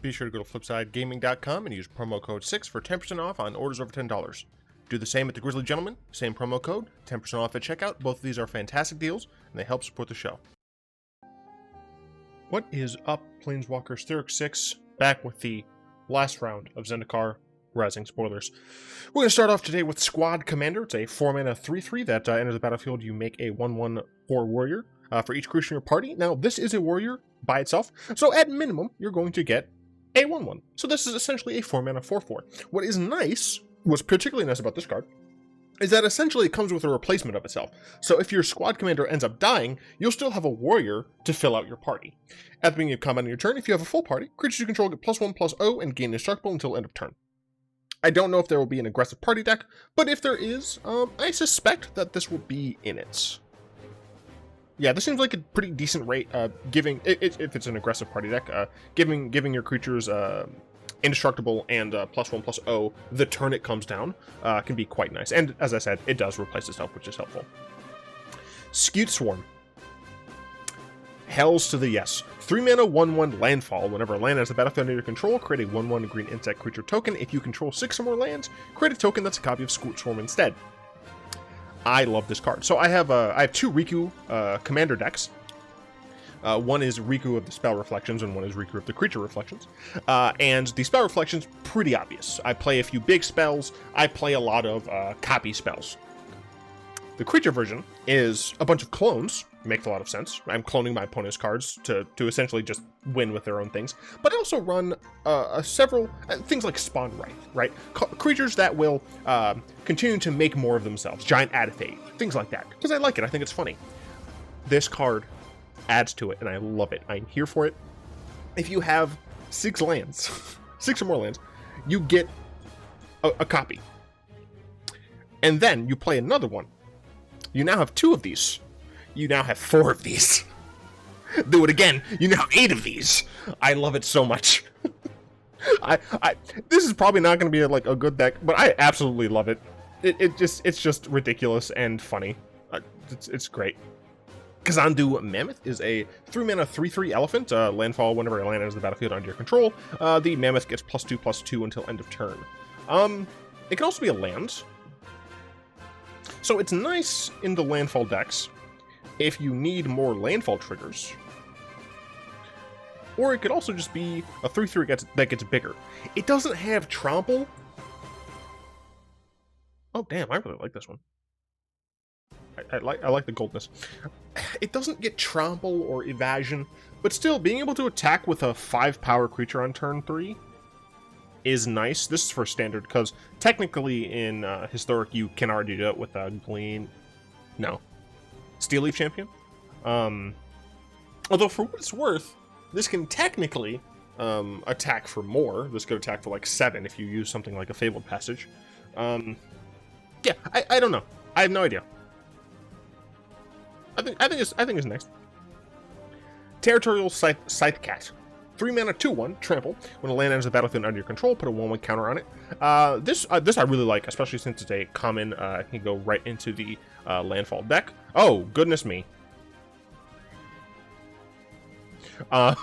Be sure to go to flipsidegaming.com and use promo code 6 for 10% off on orders over $10. Do the same at the Grizzly Gentleman, same promo code, 10% off at checkout. Both of these are fantastic deals, and they help support the show. What is up, Planeswalkers? Theurix 6, back with the last round of Zendikar Rising spoilers. We're going to start off today with Squad Commander. It's a 4-mana 3/3 that enters the battlefield. You make a 1/1 warrior for each creature in your party. Now, this is a warrior by itself, so at minimum, you're going to get a 1/1. So this is essentially a 4-mana 4/4. What is nice, what's particularly nice about this card, is that essentially it comes with a replacement of itself. So if your Squad Commander ends up dying, you'll still have a warrior to fill out your party. At the beginning of combat on your turn, if you have a full party, creatures you control get +1/+0 and gain indestructible until end of turn. I don't know if there will be an aggressive party deck, but if there is, I suspect that this will be in it. Yeah, this seems like a pretty decent rate, giving, if it's an aggressive party deck, giving your creatures indestructible and +1/+0 the turn it comes down can be quite nice. And as I said, it does replace itself, which is helpful. Skewed Swarm. Hells to the yes. 3-mana 1/1 landfall. Whenever a land has a battlefield under your control, create a 1/1 green insect creature token. If you control 6 or more lands, create a token that's a copy of Skewed Swarm instead. I love this card. So I have two Riku commander decks. One is Riku of the Spell Reflections, and one is Riku of the Creature Reflections. And the Spell Reflections, pretty obvious. I play a few big spells. I play a lot of copy spells. The Creature version is a bunch of clones. Makes a lot of sense. I'm cloning my opponent's cards to essentially just win with their own things. But I also run several things like Spawn Wraith, right? Creatures that will continue to make more of themselves. Giant Adaphade, things like that. Because I like it. I think it's funny. This card adds to it, and I love it. I'm here for it. If you have 6 lands, 6 or more lands, you get a copy. And then you play another one. You now have 2 of these. You now have 4 of these. Do it again. You now have 8 of these. I love it so much. This is probably not going to be like a good deck, but I absolutely love it. It's just ridiculous and funny. It's great. Kazandu Mammoth is a 3-mana 3/3 elephant. Landfall whenever a land enters the battlefield under your control. The Mammoth gets +2/+2 until end of turn. It can also be a land. So it's nice in the landfall decks if you need more landfall triggers. Or it could also just be a 3/3 that gets bigger. It doesn't have trample. Oh damn, I really like this one. I like the goldness. It doesn't get trample or evasion, but still being able to attack with a 5-power creature on turn 3 is nice. This is for standard, because technically in Historic you can already do it with a Steel Leaf Champion. Although for what it's worth, this can technically attack for more. This could attack for like 7 if you use something like a Fabled Passage. Yeah, I don't know. I have no idea. I think it's next. Territorial Scythe Cat. 3-mana 2/1 trample. When a land enters the battlefield under your control, put a 1/1 counter on it. This I really like, especially since it's a common. I can go right into the landfall deck. Oh goodness me. I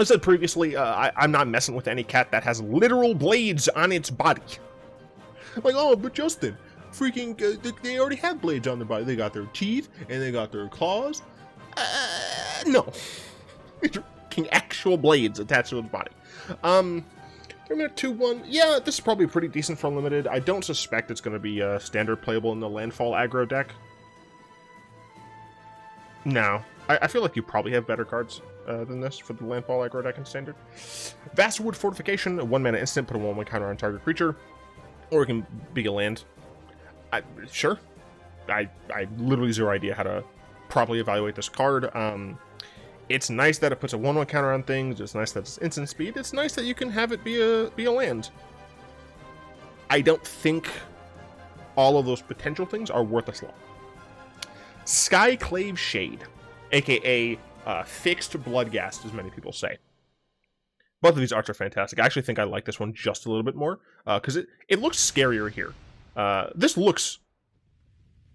said previously, I'm not messing with any cat that has literal blades on its body. Like, oh, but Justin, freaking, they already have blades on their body. They got their teeth and they got their claws. No. Actual blades attached to its body. 3-mana 2/1. Yeah, this is probably pretty decent for limited. I don't suspect it's going to be standard playable in the landfall aggro deck. No. I feel like you probably have better cards than this for the landfall aggro deck in standard. Vastwood Fortification, a 1-mana instant, put a 1/1 counter on target creature. Or it can be a land. Sure. I literally zero idea how to properly evaluate this card. It's nice that it puts a 1/1 counter on things. It's nice that it's instant speed. It's nice that you can have it be a land. I don't think all of those potential things are worth a slot. Skyflave Shade, aka Fixed Bloodghast, as many people say. Both of these arts are fantastic. I actually think I like this one just a little bit more, because it looks scarier here. This looks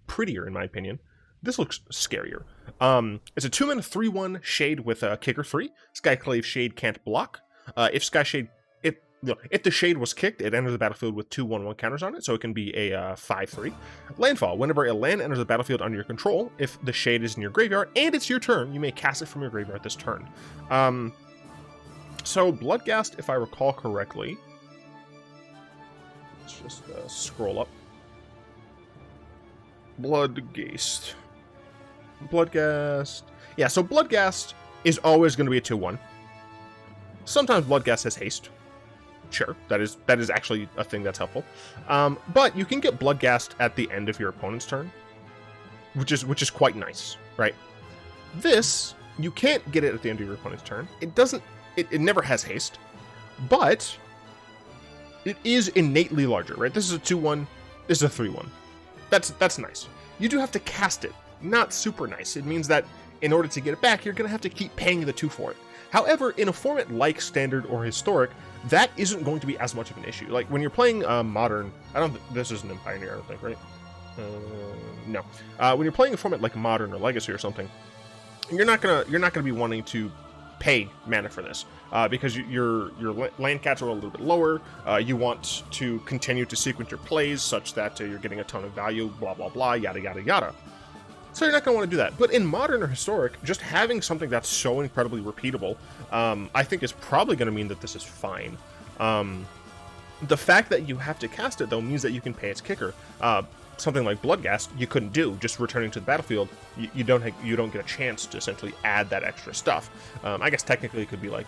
prettier, in my opinion. This looks scarier. It's a 2-mana 3/1 Shade with a kicker 3. Skyflave Shade can't block. If the Shade was kicked, it enters the battlefield with 2/1/1 counters on it, so it can be a 5/3. Landfall. Whenever a land enters the battlefield under your control, if the Shade is in your graveyard and it's your turn, you may cast it from your graveyard this turn. So Bloodghast, if I recall correctly, let's just scroll up. Bloodghast. Yeah, so Bloodghast is always going to be a 2/1. Sometimes Bloodghast has haste. Sure, that is actually a thing that's helpful. But you can get Bloodghast at the end of your opponent's turn, which is quite nice, right? This, you can't get it at the end of your opponent's turn. It never has haste, but it is innately larger, right? This is a 2/1, this is a 3/1. That's nice. You do have to cast it. Not super nice. It means that in order to get it back, you're going to have to keep paying the 2 for it. However, in a format like Standard or Historic, that isn't going to be as much of an issue. Like, when you're playing Modern, this isn't in Pioneer, I don't think, right? No. When you're playing a format like Modern or Legacy or something, you're not gonna be wanting to pay mana for this, because your land caps are a little bit lower. You want to continue to sequence your plays such that you're getting a ton of value, blah, blah, blah, yada, yada, yada. So you're not going to want to do that. But in Modern or Historic, just having something that's so incredibly repeatable, I think is probably going to mean that this is fine. The fact that you have to cast it, though, means that you can pay its kicker. Something like Bloodghast, you couldn't do. Just returning to the battlefield, you don't get a chance to essentially add that extra stuff. I guess technically it could be like,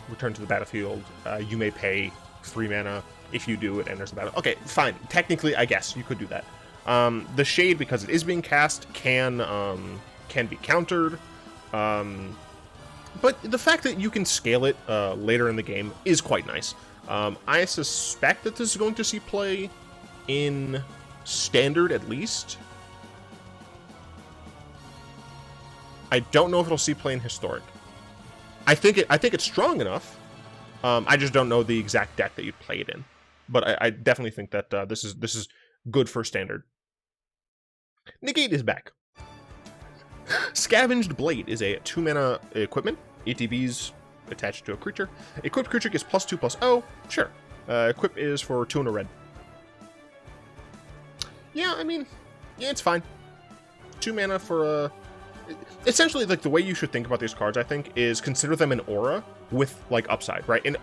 return to the battlefield, you may pay 3 mana. If you do, it enters the battle. Okay, fine. Technically, I guess you could do that. The Shade, because it is being cast, can be countered. But the fact that you can scale it later in the game is quite nice. I suspect that this is going to see play in Standard, at least. I don't know if it'll see play in Historic. I think it's strong enough. I just don't know the exact deck that you'd play it in. But I definitely think that this is good for Standard. Negate is back. Scavenged Blade is a 2-mana equipment. ETBs attached to a creature. Equipped creature gets +2/+0. Sure. Equip is for 2 and a red. Yeah, I mean, yeah, it's fine. 2 mana for a... Essentially, like, the way you should think about these cards, I think, is consider them an aura with, like, upside, right? And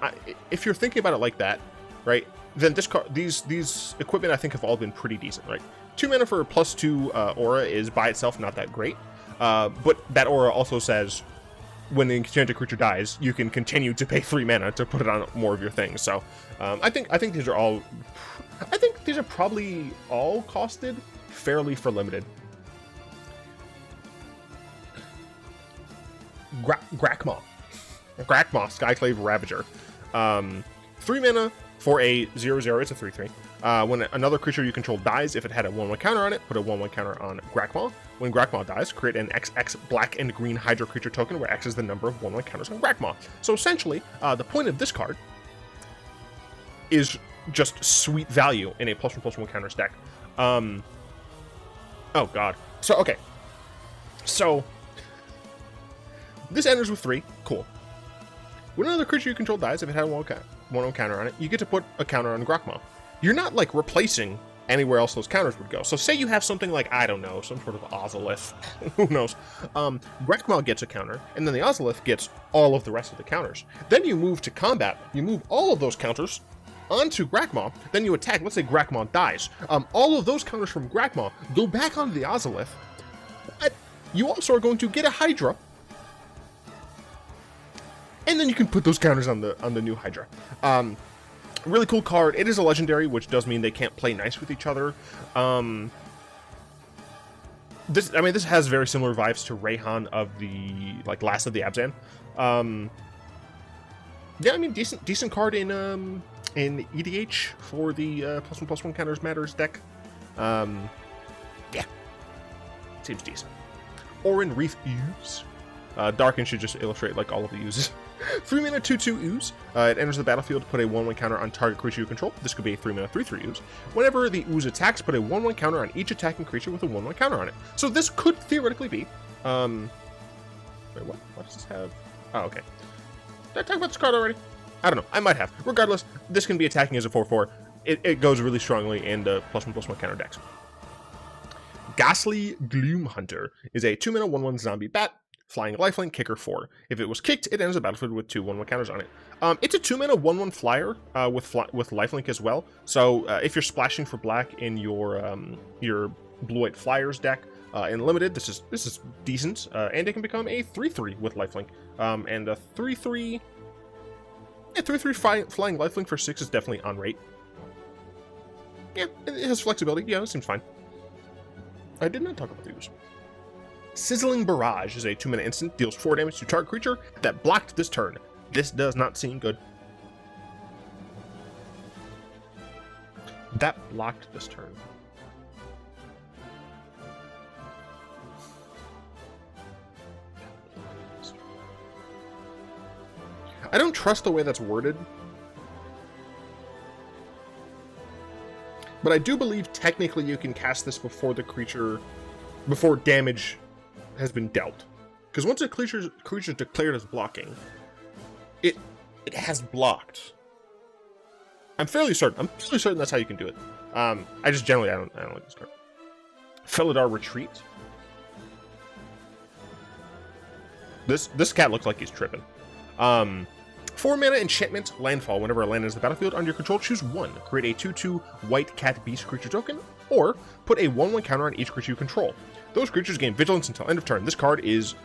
if you're thinking about it like that, right, then these equipment, I think, have all been pretty decent, right? 2 mana for a +2 aura is by itself not that great, but that aura also says when the enchanted creature dies, you can continue to pay 3 mana to put it on more of your things. So I think these are all... I think these are probably all costed fairly for limited. Grakmaw, Skyclave Ravager. 3 mana for a 0/0. It's a 3/3. When another creature you control dies, if it had a 1/1 counter on it, put a 1/1 counter on Grakmaw. When Grakmaw dies, create an XX black and green Hydra creature token where X is the number of 1/1 counters on Grakmaw. So essentially, the point of this card is just sweet value in a +1/+1 counters deck. Oh god. So okay. So this enters with 3. Cool. When another creature you control dies, if it had a 1/1 counter on it, you get to put a counter on Grakmaw. You're not, like, replacing anywhere else those counters would go. So say you have something like, I don't know, some sort of Ozolith. Who knows? Grakmaw gets a counter, and then the Ozolith gets all of the rest of the counters. Then you move to combat. You move all of those counters onto Grakmaw, then you attack. Let's say Grakmaw dies. All of those counters from Grakmaw go back onto the Ozolith, but you also are going to get a Hydra, and then you can put those counters on the new Hydra. Really cool card. It is a legendary, which does mean they can't play nice with each other. This has very similar vibes to Rayhan of the Last of the Abzan. Yeah, I mean, decent card in EDH for the +1/+1 counters matters deck. Yeah, seems decent. Orin Reef Use. Darken should just illustrate like all of the uses. 3 mana 2/2 ooze. It enters the battlefield, put a 1/1 counter on target creature you control. This could be a 3 mana 3/3 ooze. Whenever the ooze attacks, put a 1/1 counter on each attacking creature with a 1/1 counter on it. So this could theoretically be. Wait, what? What does this have? Oh, okay. Did I talk about this card already? I don't know. I might have. Regardless, this can be attacking as a 4/4. It goes really strongly in the +1/+1 counter decks. Ghastly Gloom Hunter is a 2 mana 1/1 zombie bat. Flying lifelink, kicker 4. If it was kicked, it enters the battlefield with 2 1/1 counters on it. It's a 2 mana 1/1 flyer with lifelink as well. So if you're splashing for black in your blue-white flyers deck in limited, this is decent, and it can become a 3/3 with lifelink. And a 3/3, yeah, 3/3 flying lifelink for 6 is definitely on rate. Yeah, it has flexibility. Yeah, it seems fine. I did not talk about these. Sizzling Barrage is a 2 mana instant, deals 4 damage to target creature that blocked this turn. This does not seem good. That blocked this turn. I don't trust the way that's worded. But I do believe technically you can cast this before damage has been dealt. Because once a creature's declared as blocking, it has blocked. I'm fairly certain that's how you can do it. I just generally I don't like this card. Felidar Retreat. This cat looks like he's tripping. 4 mana enchantment landfall. Whenever a land enters the battlefield under your control, choose 1. Create a 2/2 white cat beast creature token, or put a 1/1 counter on each creature you control. Those creatures gain vigilance until end of turn. This card is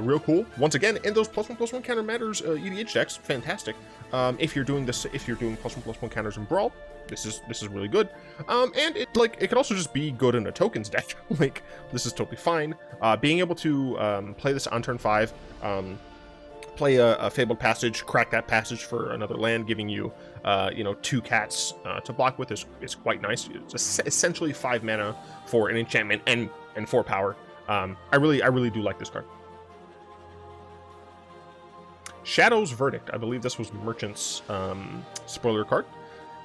real cool. Once again, in those +1/+1 counter matters EDH decks, fantastic. If you're doing +1/+1 counters in Brawl, this is really good. And it could also just be good in a tokens deck. Like, this is totally fine. Being able to play this on turn 5, play a Fabled Passage, crack that passage for another land, giving you 2 cats to block with is quite nice. It's essentially 5 mana for an enchantment and 4 power. I really do like this card. Shadow's Verdict. I believe this was Merchant's spoiler card.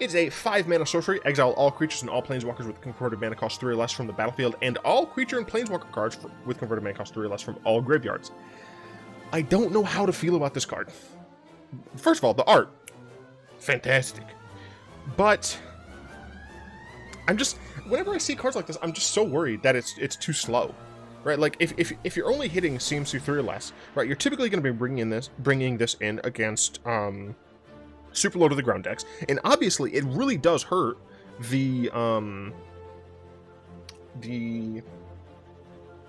It's a 5 mana sorcery. Exile all creatures and all planeswalkers with converted mana cost 3 or less from the battlefield, and all creature and planeswalker cards with converted mana cost 3 or less from all graveyards. I don't know how to feel about this card. First of all, the art, fantastic. But whenever I see cards like this, I'm just so worried that it's too slow, right? Like if you're only hitting CMC 3 or less, right, you're typically going to be bringing this in against super low to the ground decks, and obviously it really does hurt the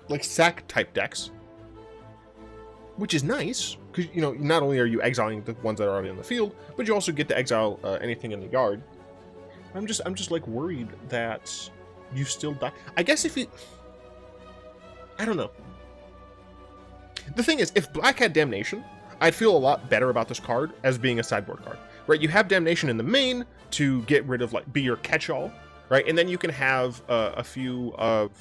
like sack type decks. Which is nice, because, not only are you exiling the ones that are already in the field, but you also get to exile anything in the yard. I'm just like worried that you still die. I guess I don't know. The thing is, if Black had Damnation, I'd feel a lot better about this card as being a sideboard card, right? You have Damnation in the main to get rid of, be your catch-all, right? And then you can have a few of,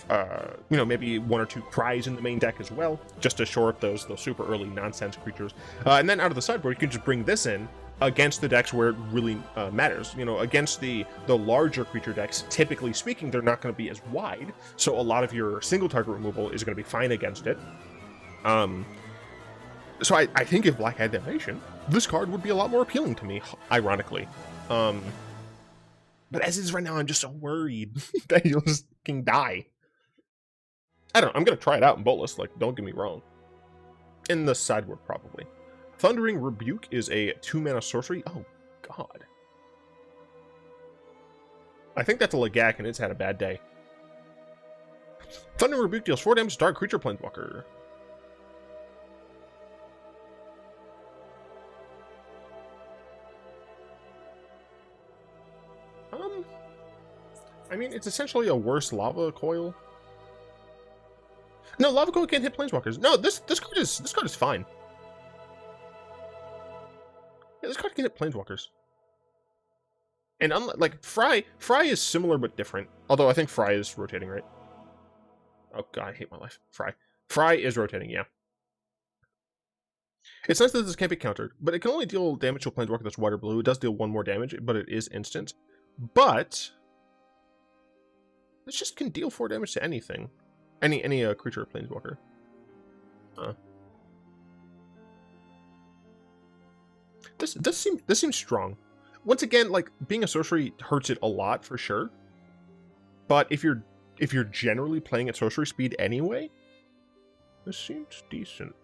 maybe 1 or 2 cries in the main deck as well, just to shore up those super early nonsense creatures. And then out of the sideboard, you can just bring this in against the decks where it really matters. Against the larger creature decks, typically speaking, they're not going to be as wide, so a lot of your single target removal is going to be fine against it. So I think if Black had Damnation, this card would be a lot more appealing to me, ironically. But as it is right now, I'm just so worried that you'll just fucking die. I don't know. I'm going to try it out in Bolas, don't get me wrong. In the sideboard, probably. Thundering Rebuke is a 2 mana sorcery. Oh, God. I think that's a Lagak, and it's had a bad day. Thundering Rebuke deals 4 damage to target creature planeswalker. I mean, it's essentially a worse Lava Coil. No, Lava Coil can't hit planeswalkers. No, this card is fine. Yeah, this card can hit planeswalkers. And unlike Fry is similar but different. Although I think Fry is rotating, right? Oh God, I hate my life. Fry is rotating, yeah. It's nice that this can't be countered, but it can only deal damage to a planeswalker that's white or blue. It does deal 1 more damage, but it is instant. But this just can deal 4 damage to anything. Any creature or planeswalker. This seems strong. Once again, like, being a sorcery hurts it a lot for sure. But if you're generally playing at sorcery speed anyway, this seems decent.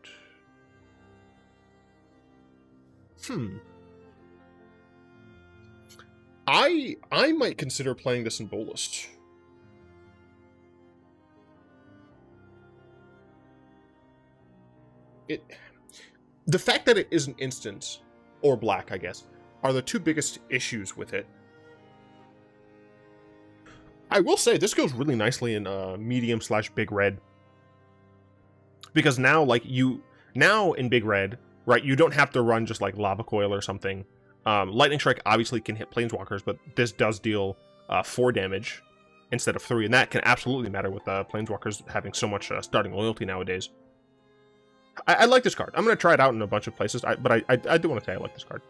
I might consider playing this in Bolas. The fact that it isn't instant, or black, I guess, are the two biggest issues with it. I will say this goes really nicely in medium/big red, because now, like, now in big red, right, you don't have to run just like Lava Coil or something. Lightning Strike obviously can hit planeswalkers, but this does deal 4 damage instead of 3, and that can absolutely matter with planeswalkers having so much starting loyalty nowadays. I like this card. I'm going to try it out in a bunch of places, but I do want to say I like this card.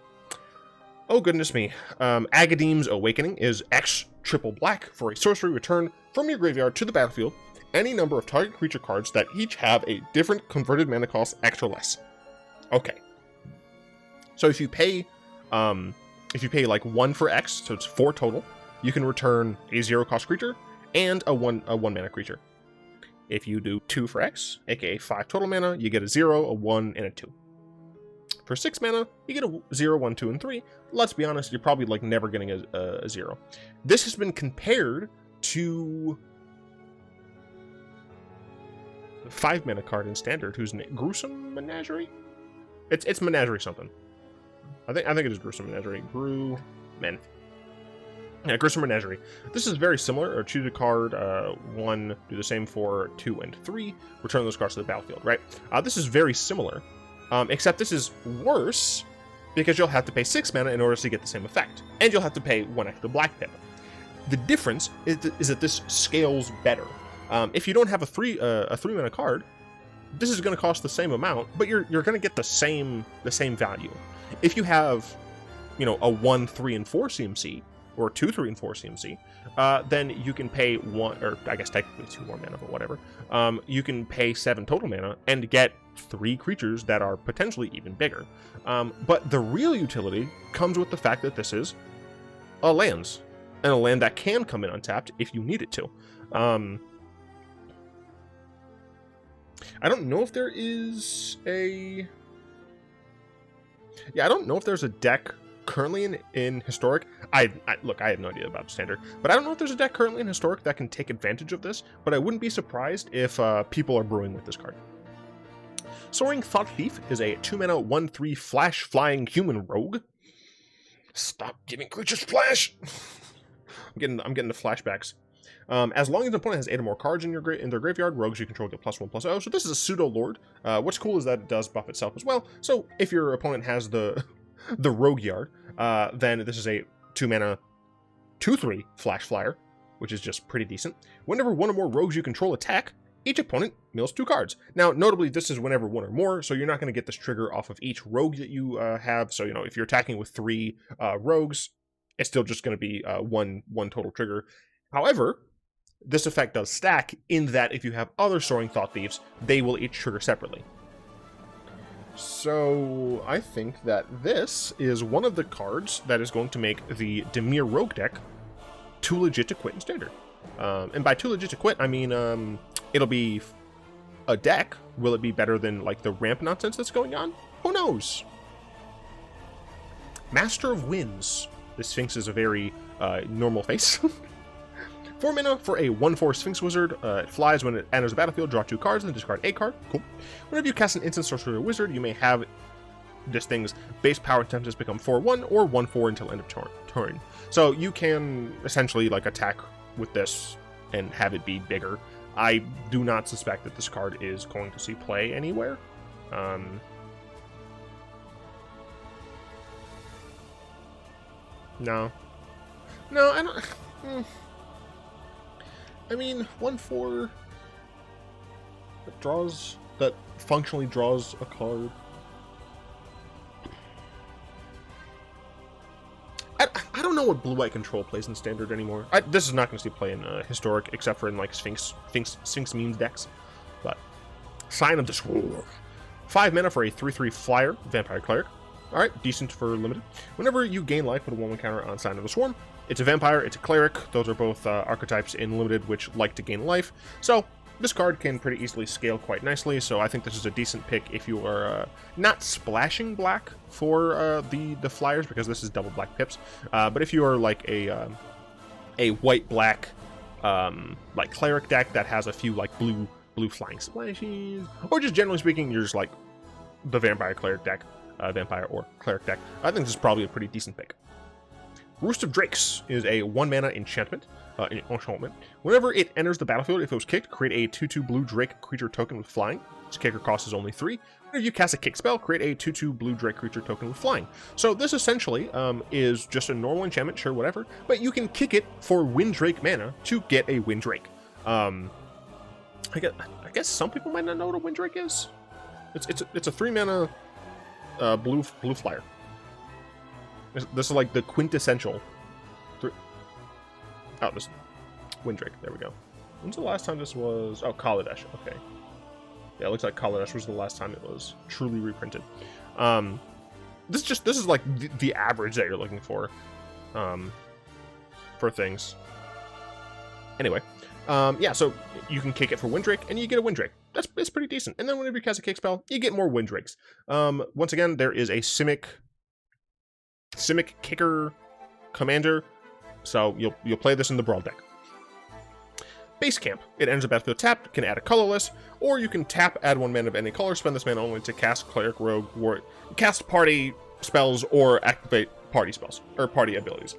Oh, goodness me. Agadeem's Awakening is X triple black for a sorcery return from your graveyard to the battlefield any number of target creature cards that each have a different converted mana cost X or less. Okay. So if you pay like 1 for X, so it's 4 total, you can return a 0 cost creature and a 1 mana creature. If you do 2 for X, aka 5 total mana, you get a 0, a 1, and a 2. For 6 mana, you get a 0, 1, 2, and 3. Let's be honest, you're probably like never getting a 0. This has been compared to the 5 mana card in Standard, who's Gruesome Menagerie? It's Menagerie something. I think it is Gruesome Menagerie. Yeah, Gruesome Menagerie. This is very similar. Or choose a card, 1, do the same for 2 and 3, return those cards to the battlefield, right? This is very similar, except this is worse because you'll have to pay 6 mana in order to get the same effect, and you'll have to pay 1 extra black pip. The difference is that this scales better. If you don't have a 3 mana card, this is going to cost the same amount, but you're going to get the same value. If you have, you know, a 1, 3, and 4 CMC, or 2, 3, and 4 CMC, then you can pay 1, or I guess technically 2 more mana, but whatever. You can pay 7 total mana and get 3 creatures that are potentially even bigger. But the real utility comes with the fact that this is a lands, and a land that can come in untapped if you need it to. I don't know if there is a... Yeah, I don't know if there's a deck currently in Historic. Look, I have no idea about Standard, but I don't know if there's a deck currently in Historic that can take advantage of this, but I wouldn't be surprised if people are brewing with this card. Soaring Thought Thief is a 2-mana 1/3 flash flying human rogue. Stop giving creatures flash! I'm getting the flashbacks. As long as the opponent has 8 or more cards in their graveyard, rogues you control get +1/+0. So this is a pseudo lord. What's cool is that it does buff itself as well. So if your opponent has the rogue yard, then this is a 2-mana 2/3 flash flyer, which is just pretty decent. Whenever 1 or more rogues you control attack, each opponent mills 2 cards. Now, notably, this is whenever 1 or more, so you're not going to get this trigger off of each rogue that you have. So, you know, if you're attacking with 3 rogues, it's still just going to be one total trigger. However, this effect does stack in that if you have other Soaring Thought Thieves, they will each trigger separately. So I think that this is one of the cards that is going to make the Dimir Rogue deck too legit to quit in Standard. And by too legit to quit, I mean it'll be a deck. Will it be better than like the ramp nonsense that's going on? Who knows? Master of Winds. This Sphinx is a very normal face. 4 mana for a 1/4 Sphinx Wizard. It flies when it enters the battlefield. Draw 2 cards and discard a card. Cool. Whenever you cast an instant sorcery or wizard, you may have this thing's base power templates become 4/1 or 1/4 until end of turn. So you can essentially like attack with this and have it be bigger. I do not suspect that this card is going to see play anywhere. No, I don't. I mean, 1/4 that functionally draws a card. know what blue-white control plays in Standard anymore. This is not going to see play in Historic, except for in like Sphinx memes decks. But Sign of the Swarm. 5 mana for a 3/3 flyer, Vampire Cleric. Alright, decent for limited. Whenever you gain life, put a 1/1 counter on Sign of the Swarm. It's a Vampire, it's a Cleric. Those are both archetypes in limited which like to gain life. So this card can pretty easily scale quite nicely, so I think this is a decent pick if you are not splashing black for the flyers, because this is double black pips. But if you are like a white-black like Cleric deck that has a few like blue flying splashes, or just generally speaking, you're just like the Vampire Cleric deck, Vampire or Cleric deck, I think this is probably a pretty decent pick. Rooster Drakes is a 1-mana enchantment. Whenever it enters the battlefield, if it was kicked, create a 2/2 blue Drake creature token with flying. Its kicker cost is only 3. Whenever you cast a kick spell, create a 2/2 blue Drake creature token with flying. So this essentially is just a normal enchantment, sure, whatever, but you can kick it for Windrake mana to get a Windrake. I guess some people might not know what a Windrake is. It's a 3-mana blue flyer. This is like the quintessential. Oh, this Windrake. There we go. When's the last time this was? Oh, Kaladesh. Okay. Yeah, it looks like Kaladesh was the last time it was truly reprinted. This is like the average that you're looking for things. Anyway, yeah. So you can kick it for Windrake, and you get a Windrake. It's pretty decent. And then whenever you cast a kick spell, you get more Windrakes. Once again, there is a Simic kicker commander. So you'll play this in the Brawl deck. Base Camp. It enters the battlefield tapped, can add a colorless, or you can tap, add 1 mana of any color, spend this mana only to cast Cleric, Rogue, War, cast party spells, or activate party spells, or party abilities.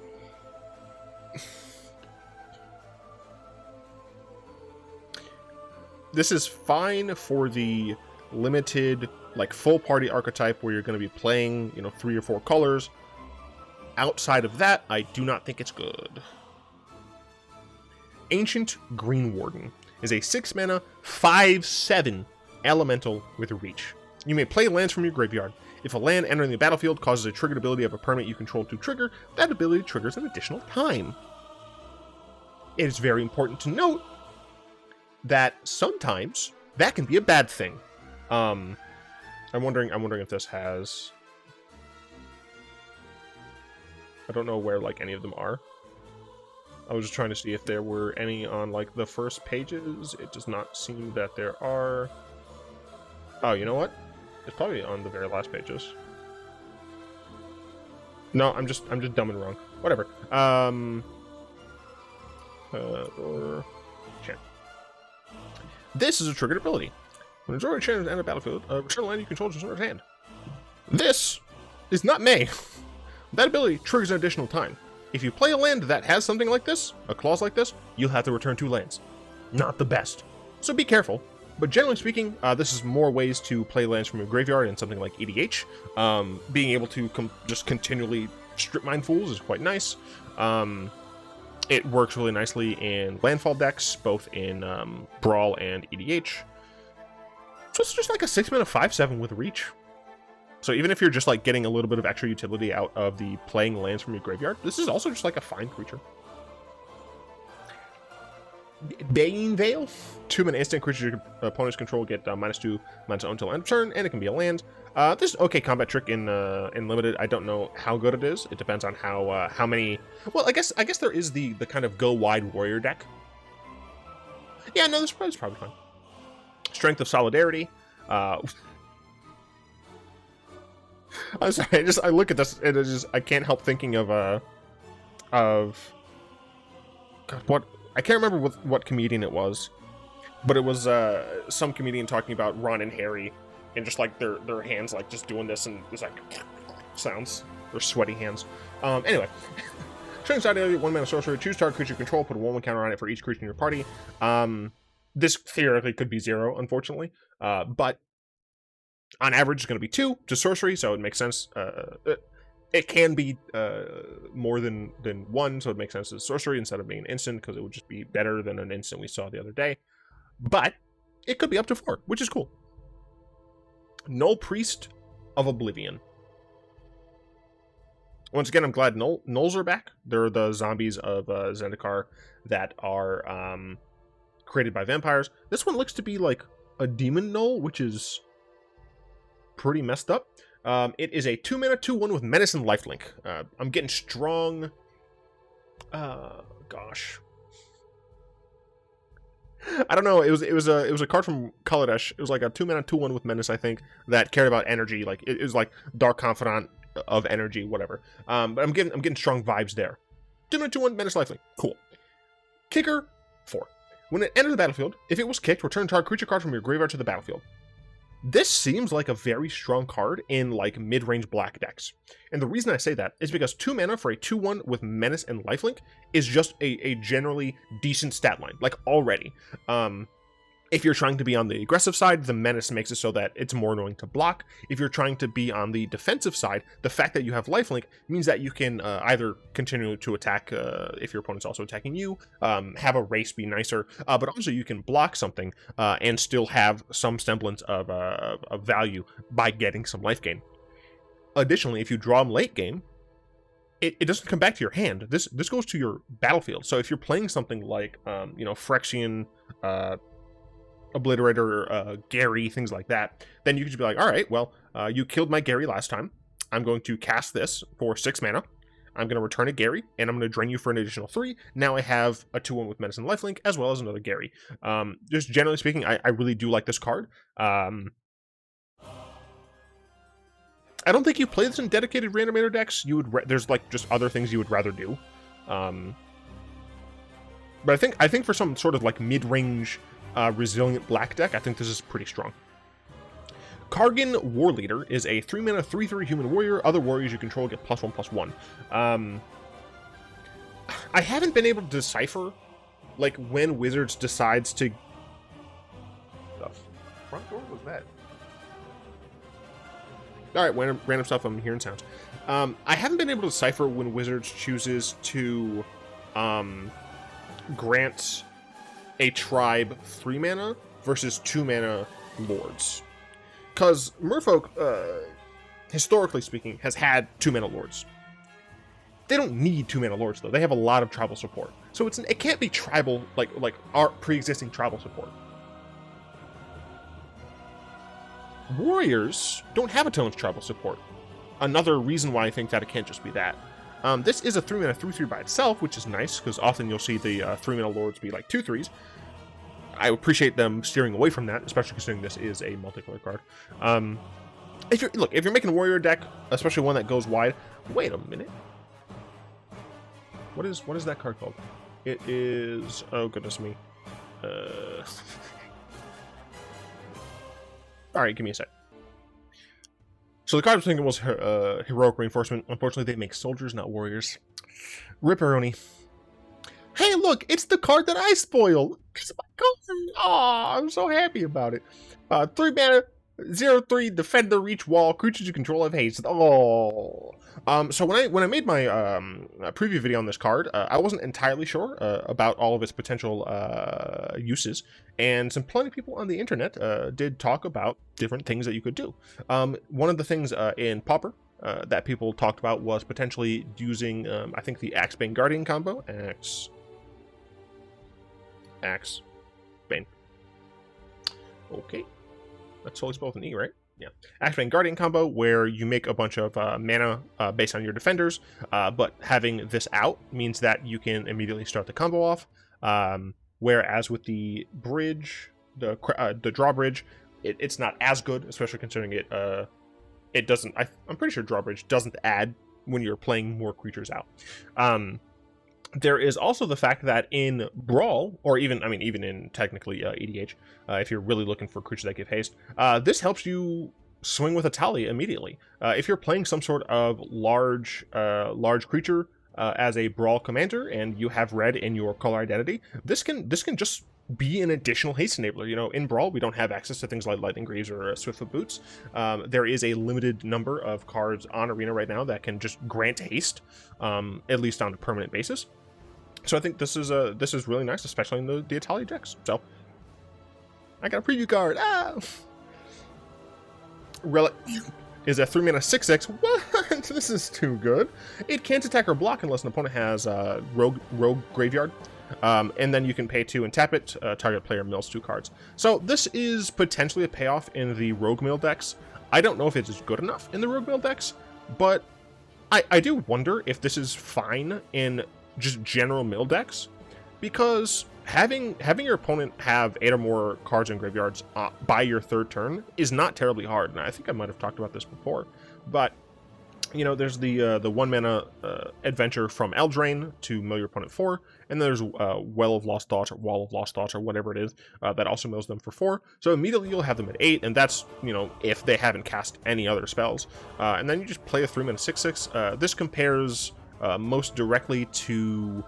This is fine for the limited, like, full party archetype where you're going to be playing, 3 or 4 colors. Outside of that, I do not think it's good. Ancient Green Warden is a 6-mana, 5/7 elemental with reach. You may play lands from your graveyard. If a land entering the battlefield causes a triggered ability of a permanent you control to trigger, that ability triggers an additional time. It is very important to note that sometimes that can be a bad thing. I'm wondering if this has... I don't know where, like, any of them are. I was just trying to see if there were any on, like, the first pages. It does not seem that there are. Oh, you know what? It's probably on the very last pages. No, I'm just dumb and wrong. Whatever. This is a triggered ability. When a Zora changes enter the battlefield, return a land you control to Zora's hand. This is not May. That ability triggers an additional time. If you play a land that has something like this, a clause like this, you'll have to return 2 lands. Not the best. So be careful. But generally speaking, this is more ways to play lands from your graveyard in something like EDH. Being able to just continually strip mine fools is quite nice. It works really nicely in landfall decks, both in Brawl and EDH. So it's just like a 6-mana 5/7 with reach. So even if you're just like getting a little bit of extra utility out of the playing lands from your graveyard, this is also just like a fine creature. Bane Veil. 2-mana instant creature your opponent's control get -2, -0 until end of turn, and it can be a land. This is okay combat trick in limited. I don't know how good it is. It depends on how many. Well, I guess there is the kind of go wide warrior deck. Yeah, no, this is probably fine. Strength of Solidarity. I'm sorry. I look at this and I can't help thinking of God, what I can't remember what comedian it was, but it was some comedian talking about Ron and Harry and just like their hands like just doing this and it's like sounds. Their sweaty hands. Anyway. Strength Solidarity, 1-mana sorcerer, choose target creature control, put a 1/1 counter on it for each creature in your party. This theoretically could be 0, unfortunately, but on average, it's going to be 2 to sorcery, so it makes sense. It can be more than 1, so it makes sense as sorcery instead of being an instant, because it would just be better than an instant we saw the other day. But it could be up to 4, which is cool. Null Priest of Oblivion. Once again, I'm glad Nulls are back. They're the zombies of Zendikar that are created by vampires. This one looks to be like a demon Null, which is pretty messed up. It is a 2-mana 2/1 with Menace and Lifelink. I'm getting strong. Gosh. I don't know. It was a card from Kaladesh. It was like a 2-mana 2/1 with Menace, I think, that cared about energy. Like it was like Dark Confidant of energy, whatever. But I'm getting strong vibes there. 2-mana 2/1 Menace Lifelink. Cool. Kicker 4. When it enters the battlefield, if it was kicked, return target creature card from your graveyard to the battlefield. This seems like a very strong card in like mid-range black decks. And the reason I say that is because 2 mana for a 2/1 with Menace and Lifelink is just a generally decent stat line, like already. If you're trying to be on the aggressive side, the Menace makes it so that it's more annoying to block. If you're trying to be on the defensive side, the fact that you have Lifelink means that you can either continue to attack if your opponent's also attacking you, have a race be nicer, but also you can block something and still have some semblance of value by getting some life gain. Additionally, if you draw them late game, it doesn't come back to your hand. This goes to your battlefield. So if you're playing something like Phyrexian, Obliterator, Gary, things like that, then you could just be like, all right, well, you killed my Gary last time. I'm going to cast this for 6 mana. I'm going to return a Gary, and I'm going to drain you for an additional 3. Now I have a 2/1 with Menace and Lifelink, as well as another Gary. Just generally speaking, I really do like this card. I don't think you play this in dedicated Reanimator decks. There's like just other things you would rather do. But I think for some sort of like mid-range resilient black deck, I think this is pretty strong. Kargan Warleader is a 3-mana 3/3 human warrior. Other warriors you control get +1/+1. I haven't been able to decipher like when Wizards decides to. The front door was that? All right, random stuff. I'm hearing sounds. I haven't been able to decipher when Wizards chooses to grant a tribe 3 mana versus 2 mana lords. Because Merfolk, historically speaking, has had 2 mana lords. They don't need 2 mana lords though. They have a lot of tribal support. So it can't be tribal like our pre-existing tribal support. Warriors don't have a ton of tribal support. Another reason why I think that it can't just be that. This is a 3-mana 3/3 by itself, which is nice, because often you'll see the 3-mana lords be like 2/3s. I appreciate them steering away from that, especially considering this is a multicolor card. If you're making a warrior deck, especially one that goes wide, wait a minute. What is that card called? It is, oh goodness me. Alright, give me a sec. So the card I was thinking was Heroic Reinforcement. Unfortunately, they make soldiers, not warriors. Ripperoni. Hey, look, it's the card that I spoiled. It's my card. Aw, I'm so happy about it. 3 mana, 0/3, defend the reach wall. Creatures you control have haste. Oh. So when I made my preview video on this card, I wasn't entirely sure about all of its potential uses, and plenty of people on the internet did talk about different things that you could do. One of the things in Pauper that people talked about was potentially using, I think, the Axe Bane Guardian combo. Axe Bane. Okay. That's totally spelled with an E, right? Yeah. Axe Bane Guardian combo, where you make a bunch of mana based on your defenders, but having this out means that you can immediately start the combo off. Whereas with the bridge, the drawbridge, it's not as good, especially considering it doesn't. I'm pretty sure drawbridge doesn't add when you're playing more creatures out. There is also the fact that in Brawl, or even in technically EDH, if you're really looking for creatures that give haste, this helps you swing with a Tali immediately. If you're playing some sort of large creature as a Brawl commander, and you have red in your color identity, this can just be an additional haste enabler. You know, in Brawl, we don't have access to things like Lightning Greaves or Swiftfoot Boots. There is a limited number of cards on Arena right now that can just grant haste, at least on a permanent basis. So I think this is really nice, especially in the Italia decks. So I got a preview card. Ah! is a 3-mana 6/6. What? This is too good. It can't attack or block unless an opponent has Rogue Graveyard. And then you can pay 2 and tap it. Target player mills 2 cards. So this is potentially a payoff in the Rogue Mill decks. I don't know if it's good enough in the Rogue Mill decks, but I do wonder if this is fine in just general mill decks, because having your opponent have 8 or more cards in graveyards by your 3rd turn is not terribly hard. And I think I might have talked about this before, but you know, there's the 1-mana adventure from Eldraine to mill your opponent 4, and there's Well of Lost Thoughts or Wall of Lost Thoughts or whatever it is that also mills them for 4. So immediately you'll have them at 8, and that's, you know, if they haven't cast any other spells. And then you just play a 3-mana 6/6. This compares most directly to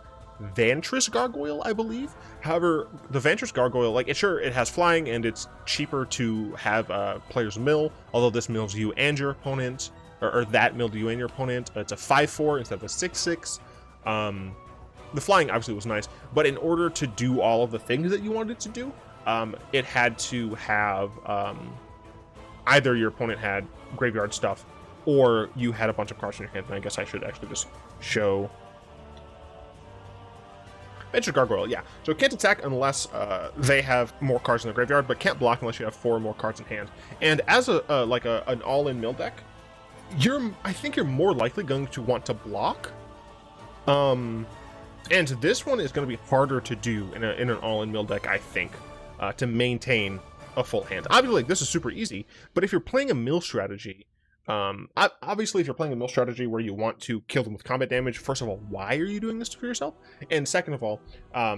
Vantress Gargoyle, I believe. However, the Vantress Gargoyle, like, it has flying, and it's cheaper to have players mill, although this mills you and your opponent. Or that milled you and your opponent. It's a 5/4 instead of a 6/6. The flying obviously was nice, but in order to do all of the things that you wanted to do, it had to have either your opponent had graveyard stuff, or you had a bunch of cards in your hand. And I guess I should actually just show Venture Gargoyle. Yeah, so it can't attack unless they have more cards in the graveyard, but can't block unless you have 4 or more cards in hand. And as an all-in mill deck, I think you're more likely going to want to block. And this one is going to be harder to do in an all-in mill deck, I think, to maintain a full hand. Obviously, this is super easy, but if you're playing a mill strategy, obviously if you're playing a mill strategy where you want to kill them with combat damage, first of all, why are you doing this for yourself? And second of all, no, I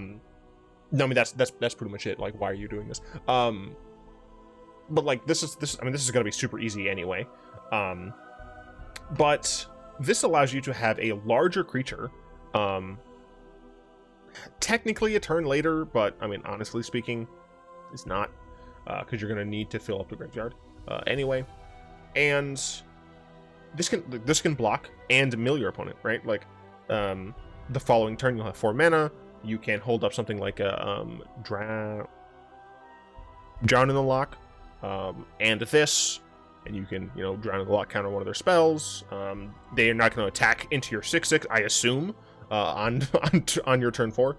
mean, that's pretty much it. Like, why are you doing this? But like, this is going to be super easy anyway. But this allows you to have a larger creature, technically a turn later, but I mean, honestly speaking, it's not, because you're going to need to fill up the graveyard anyway. And this can block and mill your opponent, right? Like, the following turn you'll have 4 mana. You can hold up something like a Drown in the Lock, and this. And you can, you know, Drown in the Lock, counter one of their spells. They are not going to attack into your 6/6, I assume, on your turn 4.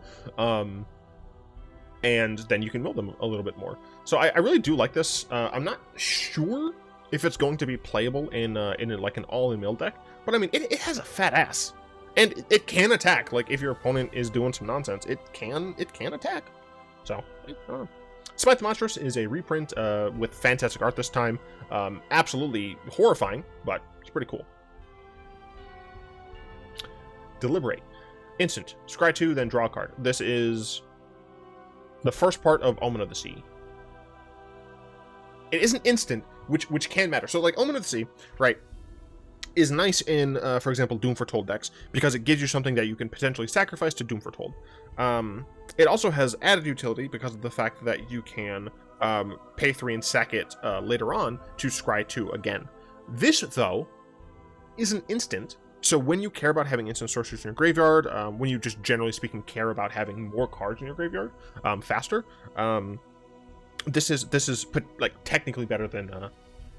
And then you can mill them a little bit more. So I really do like this. I'm not sure if it's going to be playable in like an all-in mill deck, but I mean, it has a fat ass, and it can attack. Like, if your opponent is doing some nonsense, it can attack. So I don't know. Scythe the Monstrous is a reprint with fantastic art this time. Absolutely horrifying, but it's pretty cool. Deliberate. Instant. Scry 2, then draw a card. This is the first part of Omen of the Sea. It isn't instant, which can matter. So, like, Omen of the Sea, right, is nice in, for example, Doom Foretold decks, because it gives you something that you can potentially sacrifice to Doom Foretold. It also has added utility because of the fact that you can pay 3 and sack it later on to scry 2 again. This, though, is an instant, so when you care about having instant sorceries in your graveyard, when you just generally speaking care about having more cards in your graveyard faster, this is like technically better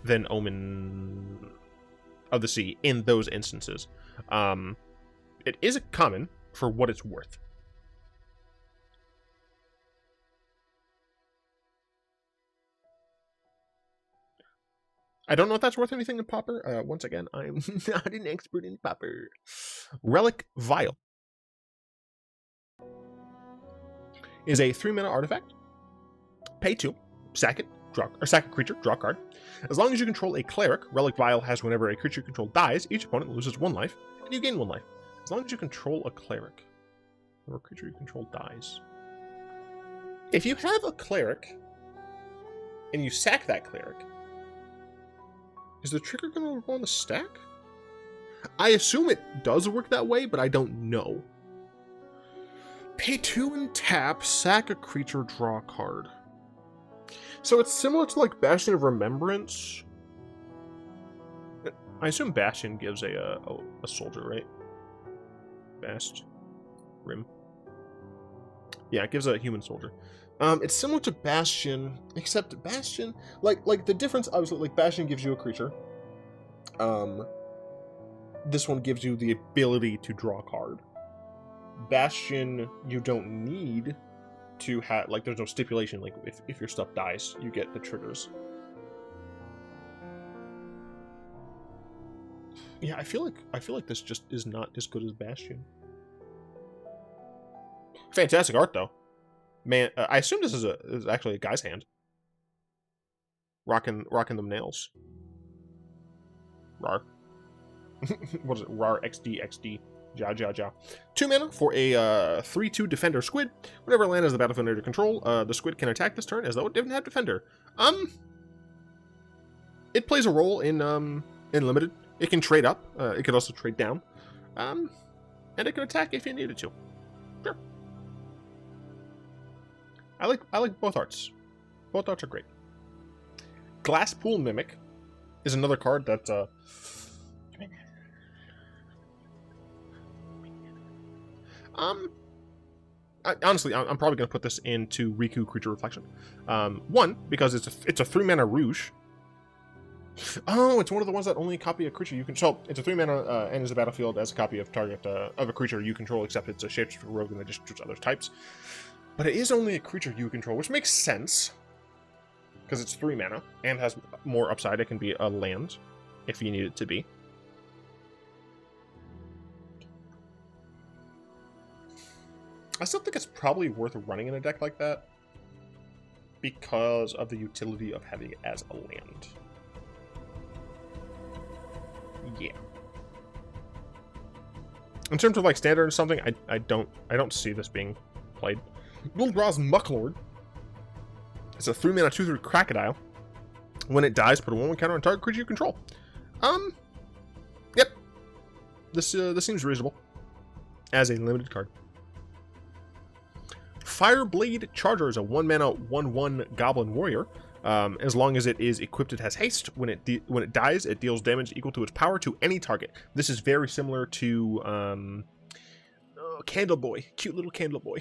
than Omen of the Sea in those instances. It is a common for what it's worth. I don't know if that's worth anything in Pauper. Once again, I'm not an expert in Pauper. Relic Vile is a 3-mana artifact. Pay 2, sack it, sack a creature, draw a card. As long as you control a Cleric, Relic Vile has whenever a creature you control dies, each opponent loses 1 life, and you gain 1 life. As long as you control a Cleric, or a creature you control dies. If you have a Cleric, and you sack that Cleric, is the trigger going to go on the stack? I assume it does work that way, but I don't know. Pay 2 and tap, sack a creature, draw a card. So it's similar to like Bastion of Remembrance. I assume Bastion gives a soldier, right? Bast. Rim. Yeah, it gives a human soldier. It's similar to Bastion, except Bastion, like the difference, obviously, like Bastion gives you a creature, This one gives you the ability to draw a card. Bastion, you don't need to have, like, there's no stipulation, like, if your stuff dies, you get the triggers. Yeah, I feel like this just is not as good as Bastion. Fantastic art, though. Man, I assume this is actually a guy's hand. Rocking them nails. Rar. What is it? Rar XD. Ja. 2 mana for a 3/2 Defender Squid. Whenever land is the battlefield under control, the Squid can attack this turn as though it didn't have Defender. It plays a role in Limited. It can trade up. It could also trade down. And it can attack if you needed to. Sure. I like both arts. Both arts are great. Glasspool Mimic is another card that honestly, I'm probably going to put this into Riku Creature Reflection. One, because it's a 3 mana Rouge. Oh, it's one of the ones that only copy a creature you can. So it's a 3 mana enters the battlefield as a copy of target of a creature you control, except it's a shapeshifter rogue and it just shoots other types. But it is only a creature you control, which makes sense because it's 3 mana and has more upside. It can be a land if you need it to be. I still think it's probably worth running in a deck like that because of the utility of having it as a land. Yeah. In terms of like standard or something, I don't see this being played. Gul'draz's Mucklord. It's a 3 mana 2/3 Crocodile. When it dies, put a 1/1 counter on target creature you control. Yep. This seems reasonable as a limited card. Fireblade Charger is a 1 mana 1/1 Goblin Warrior. As long as it is equipped, it has haste. When it dies, it deals damage equal to its power to any target. This is very similar to Candle Boy, cute little Candle Boy.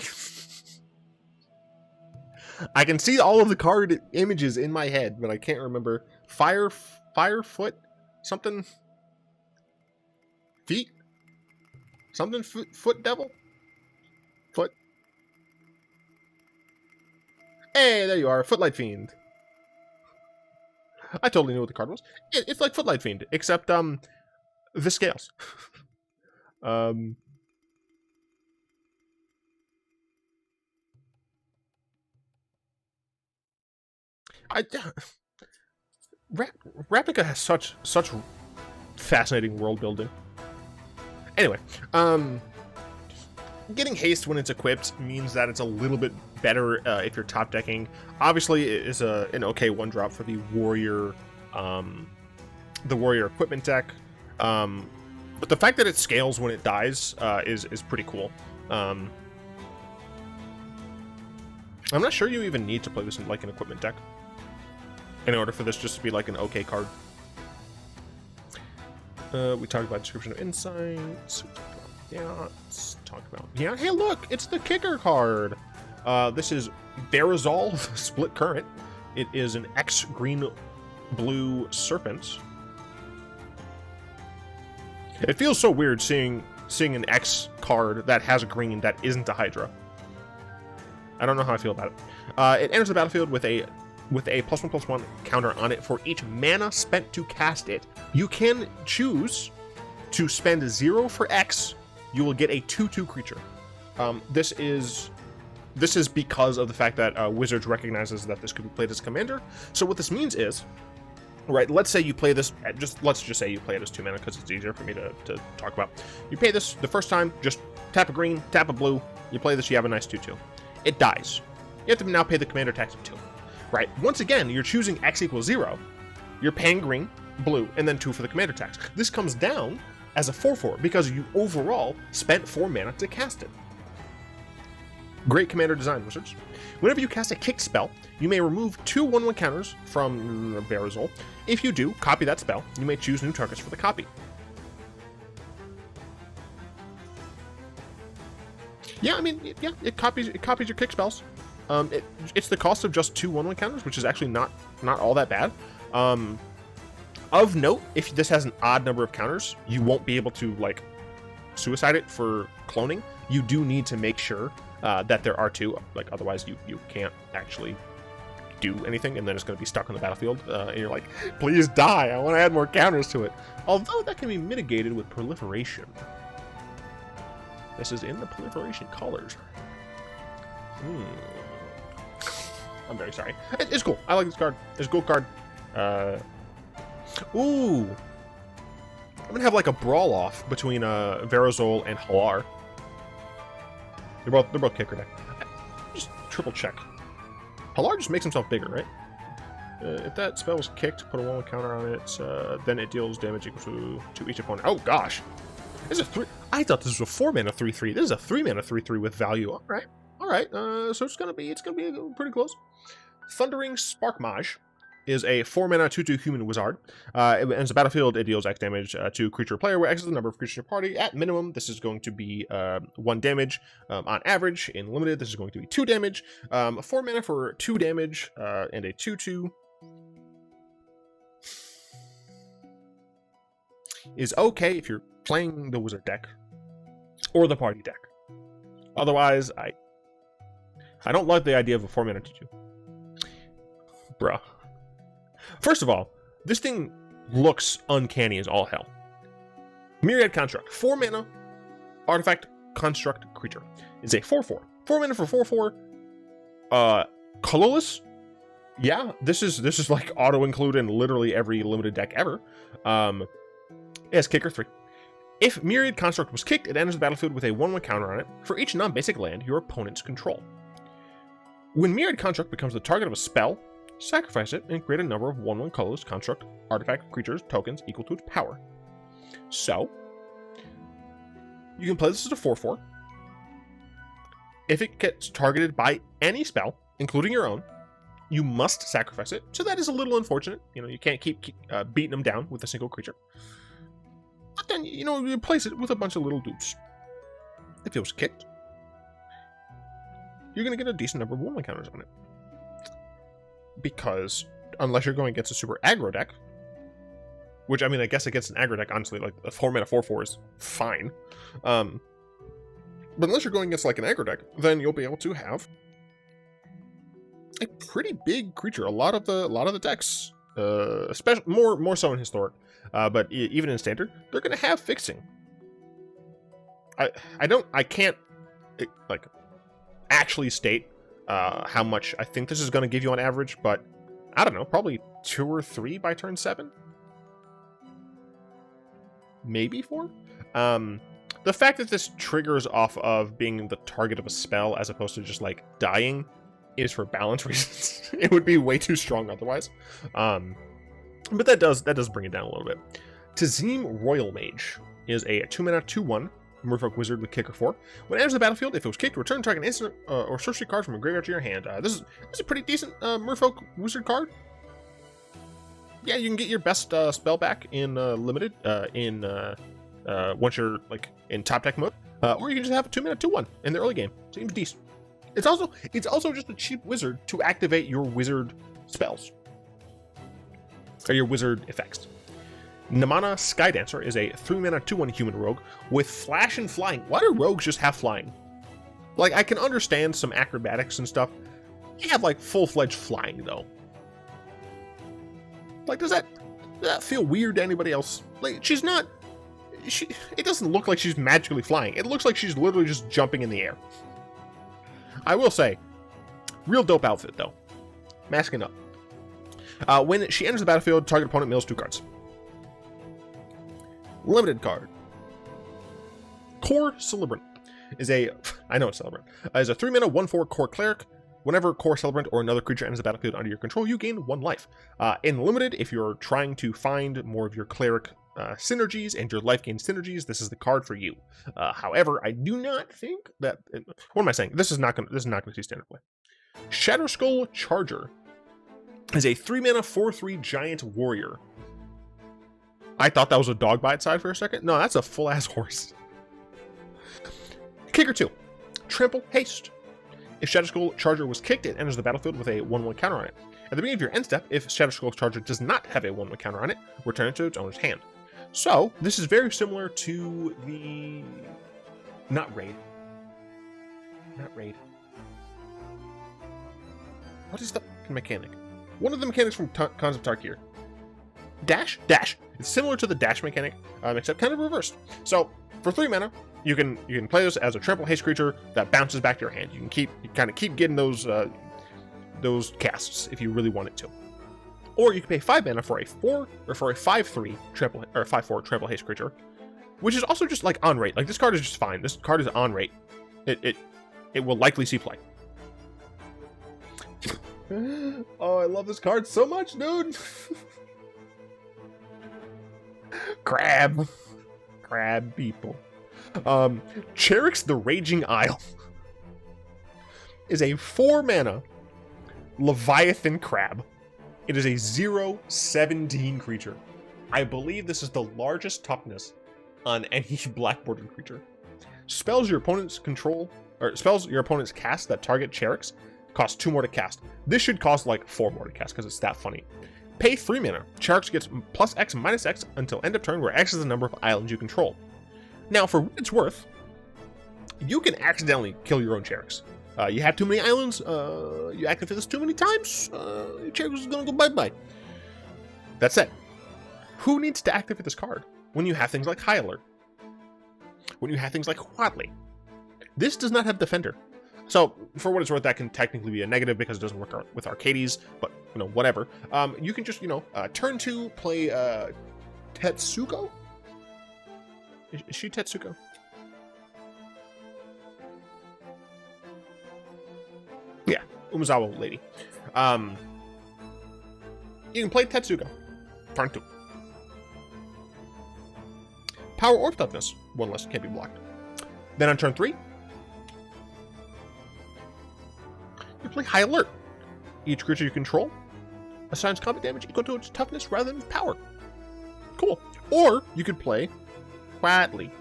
I can see all of the card images in my head, but I can't remember. Firefoot, something, feet, something, foot devil, foot. Hey, there you are, Footlight Fiend. I totally knew what the card was. It's like Footlight Fiend, except the scales. Ravnica has such fascinating world building. Anyway, getting haste when it's equipped means that it's a little bit better if you're top decking. Obviously, it is an okay 1-drop for the warrior equipment deck. But the fact that it scales when it dies is pretty cool. I'm not sure you even need to play this in like an equipment deck in order for this just to be like an okay card. We talked about description of insights. Let's talk about. Yeah, hey, look, it's the kicker card. This is Verizon Split Current. It is an X green-blue serpent. It feels so weird seeing an X card that has a green that isn't a Hydra. I don't know how I feel about it. It enters the battlefield with a +1/+1 counter on it for each mana spent to cast it. You can choose to spend 0 for X. You will get a 2/2 creature. This is because of the fact that Wizards recognizes that this could be played as commander. So what this means is, right, let's say you play this, let's just say you play it as 2 mana because it's easier for me to talk about. You pay this the first time, just tap a green, tap a blue, you play this, you have a nice 2/2. It dies. You have to now pay the commander tax of 2. Right, once again, you're choosing X = 0. You're paying green, blue, and then 2 for the commander tax. This comes down as a 4/4 because you overall spent 4 mana to cast it. Great commander design, Wizards. Whenever you cast a kick spell, you may remove 2 1/1 counters from Verizon. If you do, copy that spell. You may choose new targets for the copy. Yeah, I mean, yeah, it copies your kick spells. It's the cost of just 2 1/1 counters, which is actually not all that bad. Of note, if this has an odd number of counters, you won't be able to like suicide it for cloning. You do need to make sure that there are 2, like otherwise you can't actually do anything, and then it's going to be stuck on the battlefield, and you're like, please die, I want to add more counters to it. Although that can be mitigated with proliferation. This is in the proliferation colors. I'm very sorry. It's cool. I like this card. It's a cool card. Ooh. I'm going to have like a brawl off between Verizon and Halar. They're both kicker deck. Just triple check. Halar just makes himself bigger, right? If that spell was kicked, put a 1/1 counter on it, then it deals damage equal to each opponent. Oh gosh. This is 3. I thought this was a 4-mana 3/3. This is a 3-mana 3/3 with value. Alright. So it's gonna be pretty close. Thundering Spark Mage is a 4-mana 2/2 human wizard. It enters the battlefield, it deals X damage to creature or player, where X is the number of creatures in your party. At minimum, this is going to be 1 damage. On average, in limited, this is going to be 2 damage. 4 mana for 2 damage, and a 2/2 is okay if you're playing the wizard deck or the party deck. Otherwise, I don't like the idea of a 4-mana 2/2. Bruh. First of all, this thing looks uncanny as all hell. Myriad Construct, 4-mana artifact construct creature. It's a 4/4. 4 mana for 4/4. Colorless. Yeah, this is like auto include in literally every limited deck ever. It has kicker 3. If Myriad Construct was kicked, it enters the battlefield with a 1/1 counter on it for each non-basic land your opponents control. When Myriad Construct becomes the target of a spell, sacrifice it and create a number of 1/1 colorless construct artifact creatures tokens equal to its power. So, you can play this as a 4/4. If it gets targeted by any spell, including your own, you must sacrifice it. So that is a little unfortunate. You know, you can't keep beating them down with a single creature. But then, you know, you replace it with a bunch of little dudes. If it was kicked, you're going to get a decent number of 1/1 counters on it. Because, unless you're going against a super aggro deck, which, I mean, I guess against an aggro deck, honestly, like, a 4-mana 4/4 is fine. But unless you're going against, like, an aggro deck, then you'll be able to have a pretty big creature. A lot of the decks, especially more so in Historic, but even in Standard, they're going to have fixing. I can't, like, actually state how much I think this is going to give you on average, but I don't know, probably 2 or 3 by turn 7, maybe 4. The fact that this triggers off of being the target of a spell as opposed to just like dying is for balance reasons. It would be way too strong otherwise. But that does bring it down a little bit. Tazim Royal Mage is a 2-mana 2/1 Merfolk Wizard with kicker 4. When it enters the battlefield, if it was kicked, return target instant or sorcery card from a graveyard to your hand. This is a pretty decent Merfolk Wizard card. Yeah, you can get your best spell back in limited once you're like in top deck mode, or you can just have a 2-mana 2/1 in the early game. Seems decent. It's also just a cheap wizard to activate your wizard spells or your wizard effects. Namana Skydancer is a 3-mana 2/1 human rogue with flash and flying. Why do rogues just have flying? Like, I can understand some acrobatics and stuff. You have like full-fledged flying though. Like, does that feel weird to anybody else? Like, she's not. It doesn't look like she's magically flying. It looks like she's literally just jumping in the air. I will say, real dope outfit though. Masking up. When she enters the battlefield, target opponent mills 2 cards. Limited card. Core Celebrant is a 3-mana 1/4 Core Cleric. Whenever Core Celebrant or another creature enters the battlefield under your control, you gain 1 life. In limited, if you're trying to find more of your Cleric synergies and your life gain synergies, this is the card for you. However, I do not think that. What am I saying? This is not going to see standard play. Shatterskull Charger is a 3-mana 4/3 Giant Warrior. I thought that was a dog by its side for a second. No, that's a full-ass horse. Kicker 2. Trample Haste. If Scavenged Charger was kicked, it enters the battlefield with a 1/1 counter on it. At the beginning of your end step, if Scavenged Charger does not have a 1/1 counter on it, return it to its owner's hand. So, this is very similar to the... Not Raid. What is the mechanic? One of the mechanics from Cons of Tarkir. Dash? Dash. It's similar to the dash mechanic, except kind of reversed. So, for 3 mana, you can play this as a trample haste creature that bounces back to your hand. You can kind of keep getting those casts if you really want it to. Or you can pay 5 mana for a 4 or for a 5/3 trample or 5/4 trample haste creature, which is also just like on rate. Like this card is just fine. This card is on rate. It will likely see play. Oh, I love this card so much, dude. Crab people. Charix the Raging Isle is a 4 mana Leviathan Crab. It is a 0/17 creature. I believe this is the largest toughness on any black bordered creature. Spells your opponent's cast that target Charix cost 2 more to cast. This should cost like 4 more to cast because it's that funny. Pay 3 mana. Charix gets +X -X until end of turn, where X is the number of islands you control. Now, for what it's worth, you can accidentally kill your own Charix. You have too many islands, you activate this too many times, your Charix is going to go bye-bye. That said, who needs to activate this card when you have things like High Alert? When you have things like Ghastly? This does not have Defender. So, for what it's worth, that can technically be a negative because it doesn't work with Arcades, but, whatever. You can just, turn 2, play Tetsuko? Is she Tetsuko? Yeah, Umezawa lady. You can play Tetsuko. Turn 2. Power or Toughness. 1 less, can't be blocked. Then on turn 3, you play High Alert. Each creature you control assigns combat damage equal to its toughness rather than its power. Cool. Or you could play Ghastly.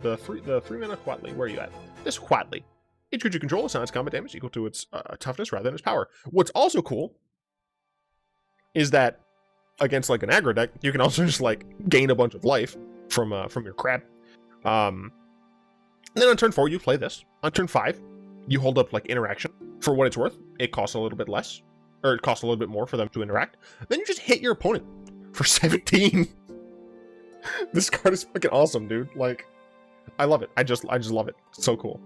The 3 mana Ghastly. Where are you at? This Ghastly. Each creature you control assigns combat damage equal to its toughness rather than its power. What's also cool is that against like an aggro deck, you can also just like gain a bunch of life from your crab. Then on turn 4, you play this. On turn 5, you hold up like interaction. For what it's worth, it costs a little bit less, or it costs a little bit more for them to interact. Then you just hit your opponent for 17. This card is fucking awesome, dude. Like, I love it. I just love it. It's so cool.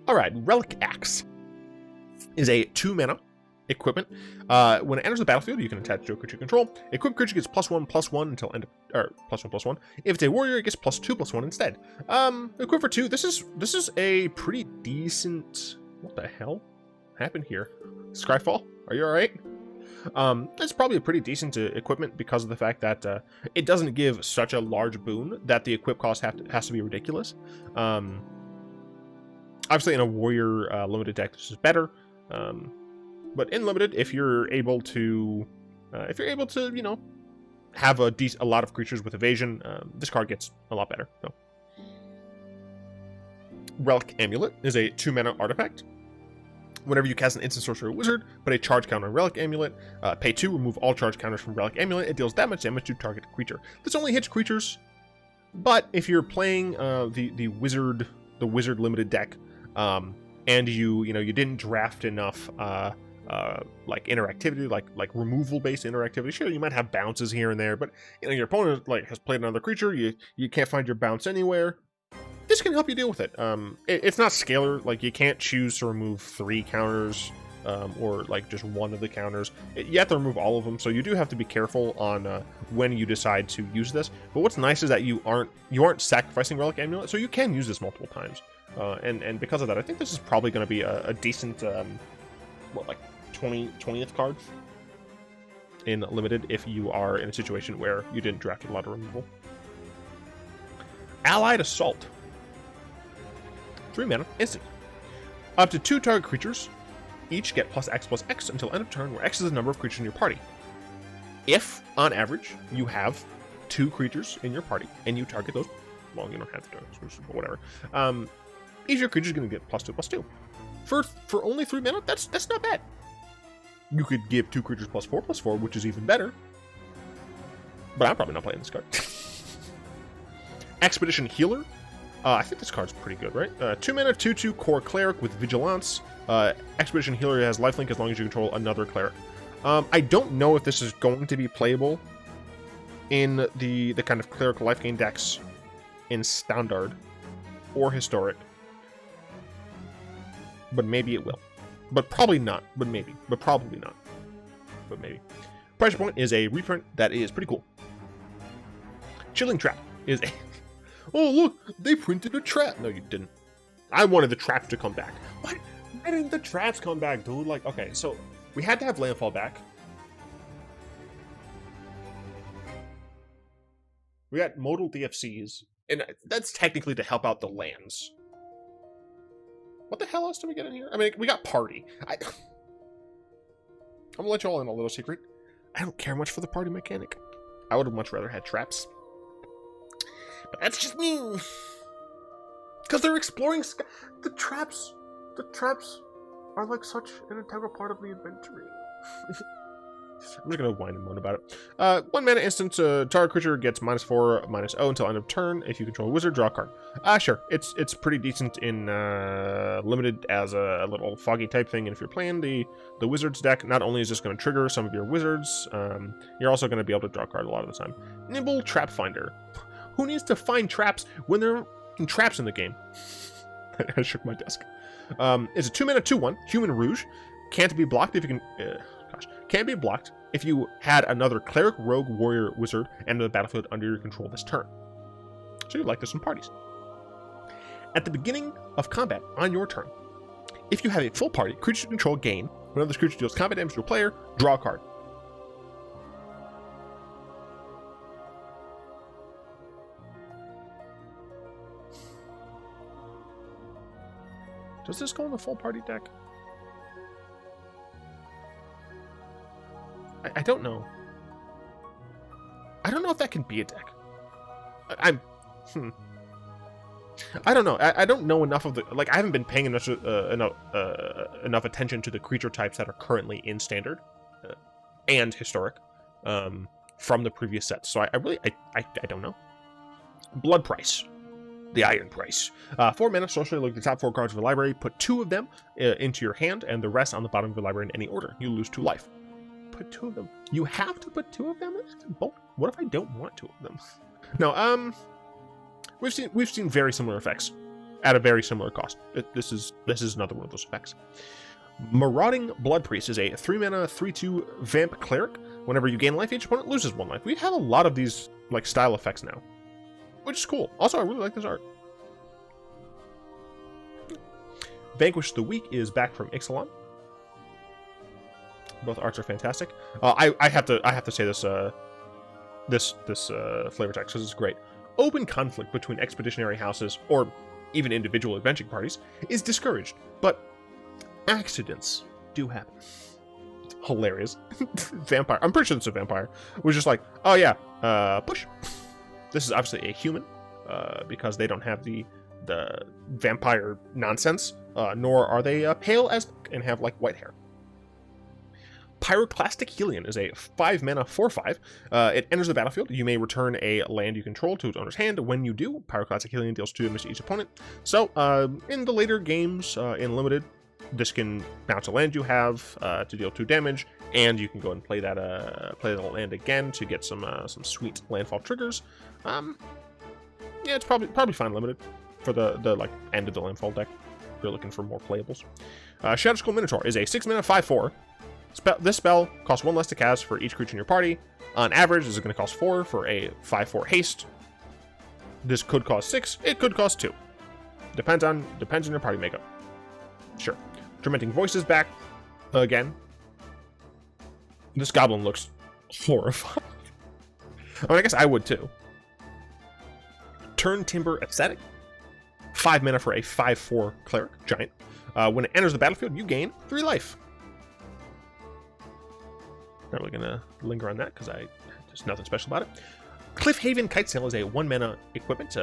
All right, Relic Axe is a 2 mana equipment. When it enters the battlefield, you can attach to a creature you control. Equipped creature gets +1/+1 until end of, or +1/+1. If it's a warrior, it gets +2/+1 instead. Equipped for 2. This is a pretty decent. What the hell happened here? Skyfall, are you all right? It's probably a pretty decent equipment because of the fact that it doesn't give such a large boon that the equip cost has to be ridiculous. Obviously, in a warrior limited deck, this is better. But in limited, if you're able to, have a lot of creatures with evasion, this card gets a lot better. So. Relic Amulet is a 2 mana artifact. Whenever you cast an instant sorcery or wizard, put a charge counter on Relic Amulet. Pay 2, remove all charge counters from Relic Amulet. It deals that much damage to target creature. This only hits creatures, but if you're playing the wizard limited deck, and you didn't draft enough like interactivity, like removal based interactivity. Sure, you might have bounces here and there, but your opponent has played another creature. You can't find your bounce anywhere. This can help you deal with it. It's not scalar. Like, you can't choose to remove 3 counters or like just 1 of the counters. You have to remove all of them, so you do have to be careful on when you decide to use this. But what's nice is that you aren't sacrificing Relic Amulet, so you can use this multiple times. And because of that, I think this is probably going to be a decent 20th card in limited if you are in a situation where you didn't draft a lot of removal. Allied Assault. 3 mana, instant. Up to 2 target creatures each get +X/+X until end of turn, where X is the number of creatures in your party. If, on average, you have 2 creatures in your party and you target those, well, you don't have to, but whatever. each of your creatures is going to get +2/+2. For only 3 mana, that's not bad. You could give 2 creatures +4/+4, which is even better. But I'm probably not playing this card. Expedition Healer. I think this card's pretty good, right? 2 mana, 2/2 core cleric with vigilance. Expedition Healer has lifelink as long as you control another cleric. I don't know if this is going to be playable in the kind of cleric life gain decks in standard or historic, but maybe it will. But probably not. But maybe. But probably not. But maybe. Pressure Point is a reprint that is pretty cool. Chilling Trap is a... Oh, look! They printed a trap! No, you didn't. I wanted the traps to come back. What? Why didn't the traps come back, dude? Like, okay, so we had to have Landfall back. We got modal DFCs, and that's technically to help out the lands. What the hell else did we get in here? I mean, we got Party. I'm gonna let you all in a little secret. I don't care much for the party mechanic. I would have much rather had traps. But that's just me. Because they're exploring the traps. The traps are like such an integral part of the adventure. I'm just gonna whine and moan about it. 1 mana instant, target creature gets -4/-0 until end of turn. If you control a wizard, draw a card. Sure, it's pretty decent in limited as a little foggy type thing. And if you're playing the wizards deck, not only is this going to trigger some of your wizards, you're also going to be able to draw a card a lot of the time. Nimble Trap Finder. Who needs to find traps when there are traps in the game? I shook my desk. It's a 2 mana 2/1 Human Rouge. Can't be blocked if you can. Can't be blocked if you had another cleric, rogue, warrior, wizard enter the battlefield under your control this turn. So you like this in parties. At the beginning of combat on your turn, if you have a full party, creatures you control gain. Whenever this creature deals combat damage to a player, draw a card. Does this go in the full party deck? I don't know. I don't know if that can be a deck. I don't know. I don't know enough of the... Like, I haven't been paying enough attention to the creature types that are currently in Standard and Historic from the previous sets. So I really don't know. Blood Price. The Iron Price. 4 mana, sorcery, look at the top 4 cards of the library, put 2 of them into your hand, and the rest on the bottom of your library in any order. You lose 2 life. Put 2 of them. You have to put 2 of them? What if I don't want 2 of them? No, we've seen very similar effects at a very similar cost. This is another one of those effects. Marauding Blood Priest is a 3 mana 3/2 Vamp Cleric. Whenever you gain life, each opponent loses 1 life. We have a lot of these like style effects now, which is cool. Also, I really like this art. Vanquish the Weak is back from Ixalan. Both arts are fantastic. I have to say this flavor text because it's great. Open conflict between expeditionary houses or even individual adventuring parties is discouraged, but accidents do happen. It's hilarious. Vampire. I'm pretty sure it's a vampire. Was just like, oh yeah, push. This is obviously a human because they don't have the vampire nonsense, nor are they pale as and have like white hair. Pyroclastic Helium is a 5 mana 4/5. It enters the battlefield. You may return a land you control to its owner's hand. When you do, Pyroclastic Helium deals 2 damage to each opponent. So, in the later games, in Limited, this can bounce a land you have to deal 2 damage, and you can go and play that land again to get some sweet landfall triggers. Yeah, it's probably fine Limited for the like end of the landfall deck. If you're looking for more playables. Shadow Skull Minotaur is a 6 mana 5/4. This spell costs 1 less to cast for each creature in your party. On average, this is going to cost 4 for a 5/4 haste. This could cost 6. It could cost 2. Depends on your party makeup. Sure. Tormenting Voice is back again. This goblin looks horrifying. I mean, I guess I would too. Turn Timber Ascetic. 5 mana for a 5/4 cleric giant. When it enters the battlefield, you gain 3 life. Not really gonna linger on that because there's nothing special about it. Cliffhaven Kitesail is a 1-mana equipment,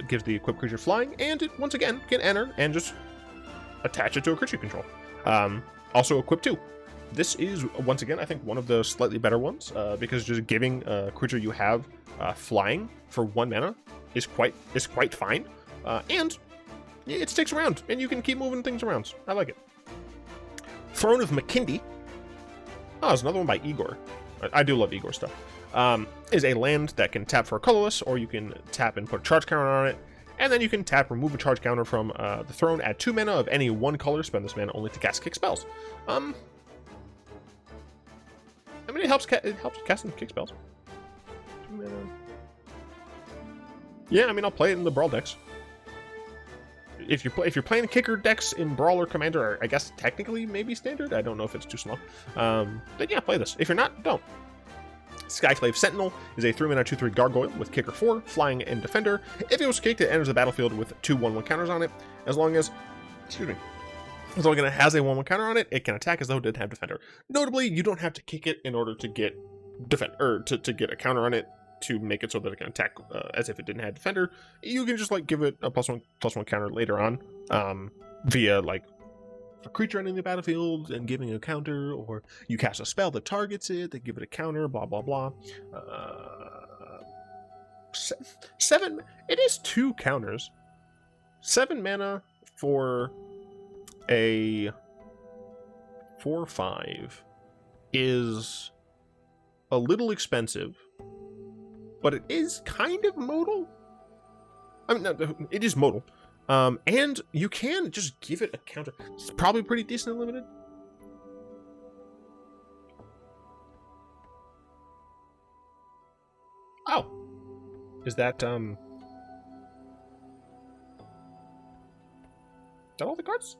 gives the equipped creature flying, and it once again can enter and just attach it to a creature you control. Also equip 2. This is once again I think one of the slightly better ones, because just giving a creature you have flying for 1 mana is quite fine, and it sticks around and you can keep moving things around. I like it. Throne of Makindi. Oh, there's another one by Igor. I do love Igor stuff. Is a land that can tap for a colorless, or you can tap and put a charge counter on it, and then you can tap, remove a charge counter from the throne, add 2 mana of any 1 color, spend this mana only to cast kick spells. I mean, it helps cast and kick spells. 2 mana. Yeah, I mean, I'll play it in the Brawl decks. If you're playing kicker decks in Brawl or Commander, or I guess technically maybe Standard. I don't know if it's too slow. Then yeah, play this. If you're not, don't. Skyflave Sentinel is a 3-mana 2/3 gargoyle with kicker 4, flying, and defender. If it was kicked, it enters the battlefield with 2 1/1 counters on it. As long as it has a 1/1 counter on it, it can attack as though it didn't have defender. Notably, you don't have to kick it in order to get to get a counter on it to make it so that it can attack as if it didn't have defender. You can just like give it a +1/+1 counter later on, via like a creature entering the battlefield and giving a counter, or you cast a spell that targets it, they give it a counter, blah blah blah. 7. It is 2 counters. 7 mana for a 4/5 is a little expensive, but it is kind of modal. I mean, no, it is modal. And you can just give it a counter. It's probably pretty decent and limited. Oh. Is that all the cards?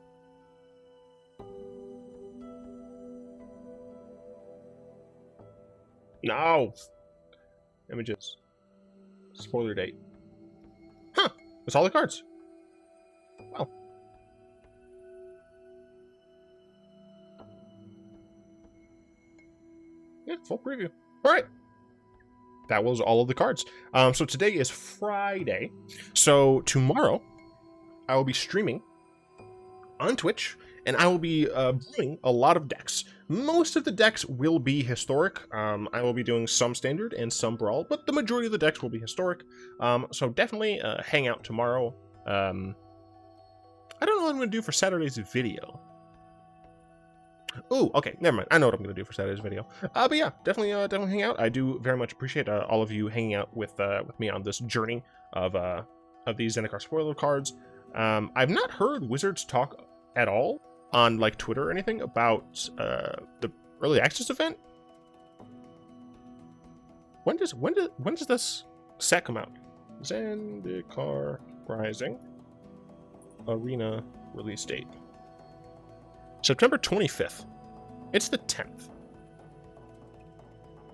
No. Images. Spoiler date. Huh. That's all the cards. Well. Yeah, full preview. All right. That was all of the cards. So today is Friday. So tomorrow, I will be streaming on Twitch, and I will be brewing a lot of decks. Most of the decks will be historic. I will be doing some standard and some Brawl, but the majority of the decks will be historic. So definitely hang out tomorrow. I don't know what I'm going to do for Saturday's video. Oh, okay, never mind. I know what I'm going to do for Saturday's video. But yeah, definitely hang out. I do very much appreciate all of you hanging out with me on this journey of these ZNR spoiler cards. I've not heard Wizards talk at all on like Twitter or anything about the early access event. When does this set come out? Zendikar Rising Arena release date. September 25th. It's the 10th.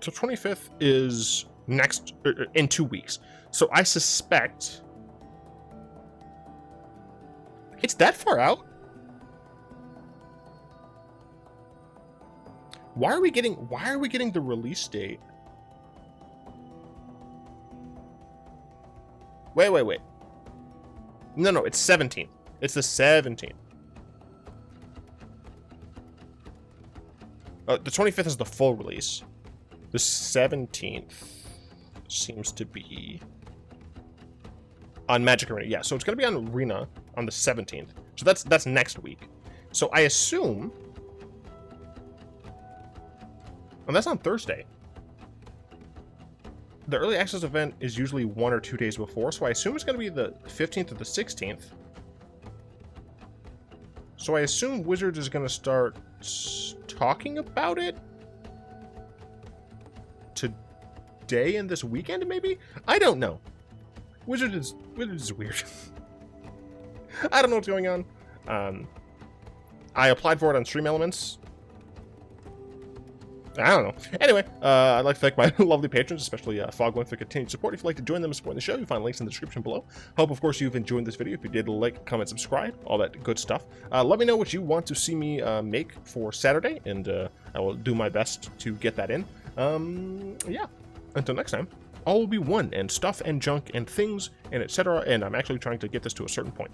So 25th is next in 2 weeks. So I suspect it's that far out. Why are we getting the release date? Wait. No, it's 17th. It's the 17th. The 25th is the full release. The 17th seems to be on Magic Arena. Yeah, so it's going to be on Arena on the 17th. So that's next week. So I assume... And that's on Thursday. The early access event is usually 1 or 2 days before, so I assume it's going to be the 15th or the 16th. So I assume Wizards is going to start talking about it today and this weekend, maybe? I don't know. Wizards is weird. I don't know what's going on. I applied for it on Stream Elements. I don't know. Anyway, I'd like to thank my lovely patrons, especially Fogwin, for continued support. If you'd like to join them and support the show, you'll find links in the description below. Hope, of course, you've enjoyed this video. If you did, like, comment, subscribe, all that good stuff. Let me know what you want to see me make for Saturday, and I will do my best to get that in. Yeah. Until next time, all will be one, and stuff and junk and things and etc. And I'm actually trying to get this to a certain point.